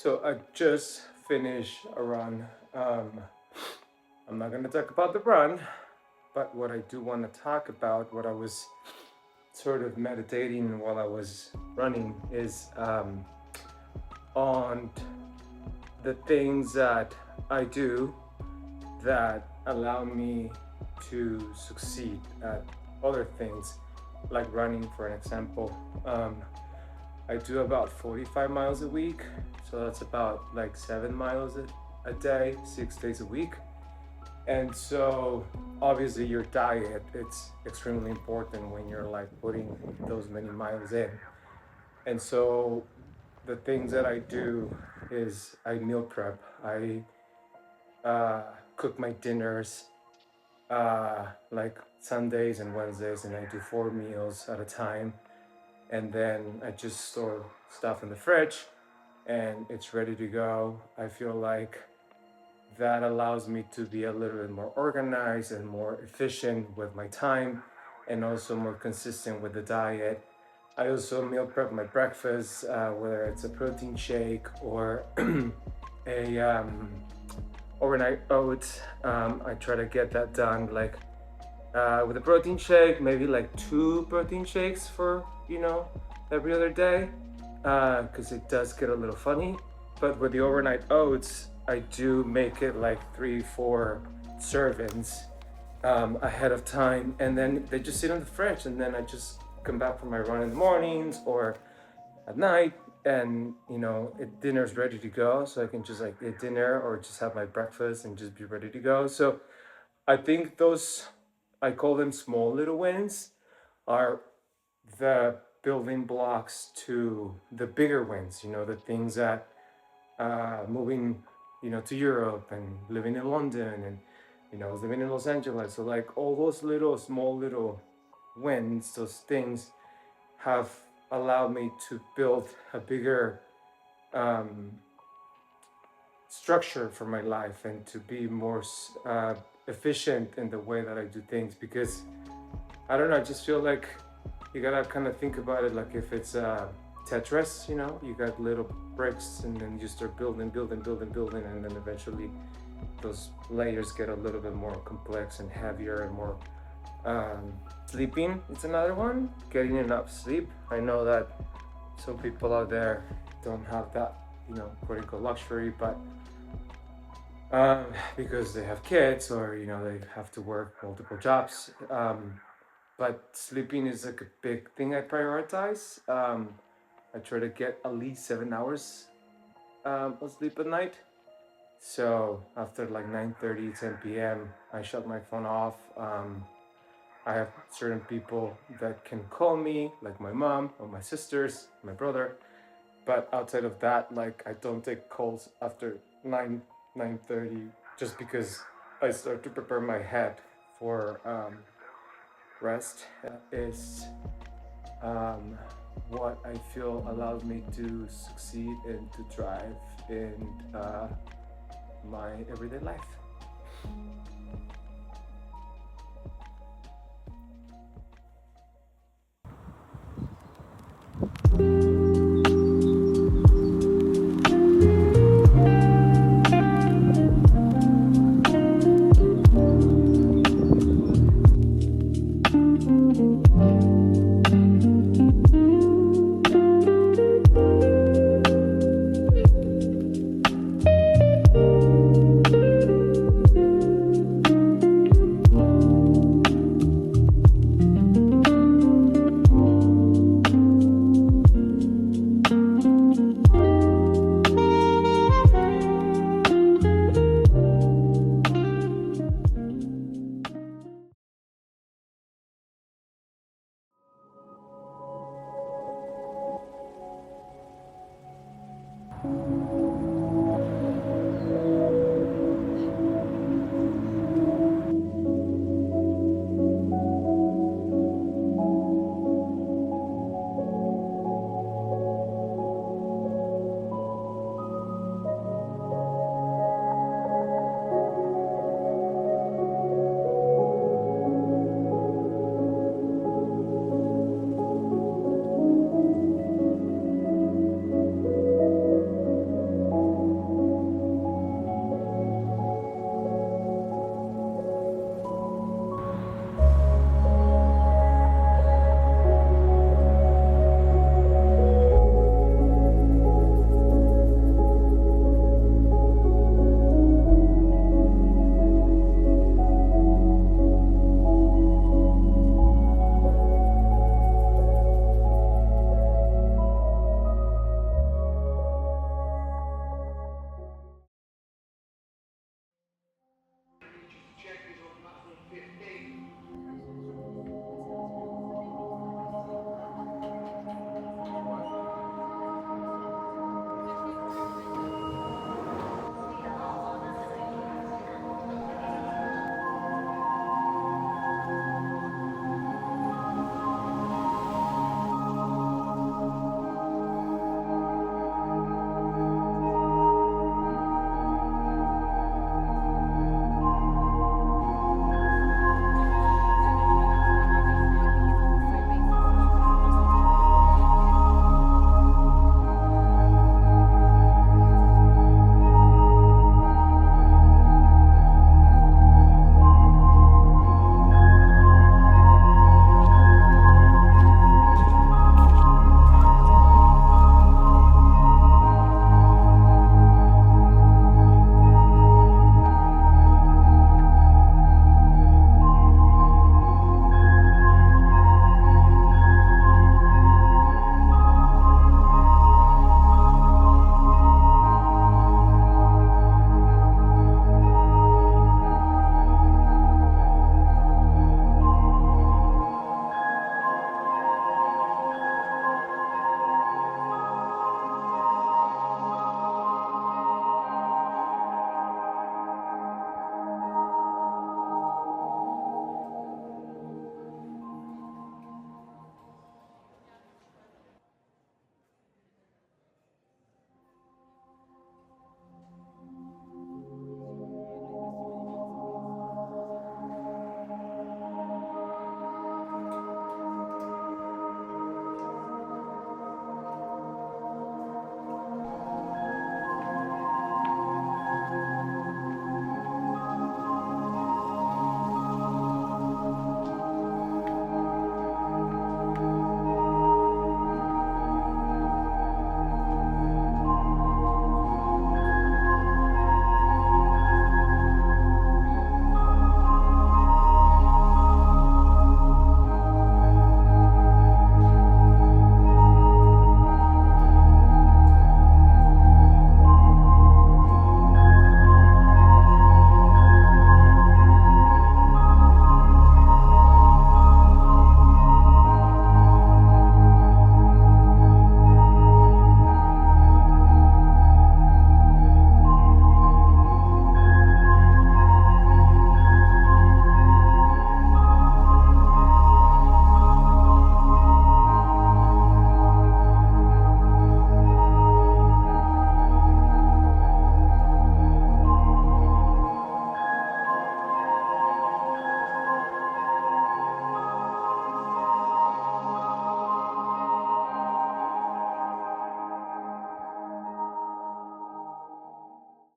So I just finished a run. I'm not gonna talk about the run, but what I do want to talk about, what I was sort of meditating while I was running, is on the things that I do that allow me to succeed at other things, like running, for an example. I do about 45 miles a week, so that's about like 7 miles a day, 6 days a week. And so obviously your diet, it's extremely important when you're like putting those many miles in. And so the things that I do is I meal prep. I uh, cook my dinners like Sundays and Wednesdays, and I do 4 meals at a time. And then I just store stuff in the fridge and it's ready to go. I feel like that allows me to be a little bit more organized and more efficient with my time and also more consistent with the diet. I also meal prep my breakfast, whether it's a protein shake or a overnight oats. I try to get that done like with a protein shake, maybe like two protein shakes for, every other day, because it does get a little funny. But with the overnight oats, I do make it like 3, 4 servings ahead of time, and then they just sit in the fridge, and then I just come back from my run in the mornings or at night, and dinner's ready to go, so I can just like eat dinner or just have my breakfast and just be ready to go. So I think those, I call them small little wins, are the building blocks to the bigger wins, the things that moving, to Europe and living in London and, I was living in Los Angeles. So like all those little, small little wins, those things have allowed me to build a bigger um, structure for my life and to be more efficient in the way that I do things, because I don't know, I just feel like you gotta kind of think about it like if it's Tetris, you got little bricks and then you start building, building, building, building, and then eventually those layers get a little bit more complex and heavier and more. Sleeping, it's another one. Getting enough sleep. I know that some people out there don't have that, quote unquote luxury, but because they have kids or they have to work multiple jobs. But sleeping is like a big thing I prioritize. I try to get at least 7 hours of sleep at night. So after like 9:30, 10 p.m., I shut my phone off. I have certain people that can call me, like my mom or my sisters, my brother. But outside of that, like I don't take calls after 9:30, just because I start to prepare my head for rest. Is um, what I feel allows me to succeed and to thrive in my everyday life.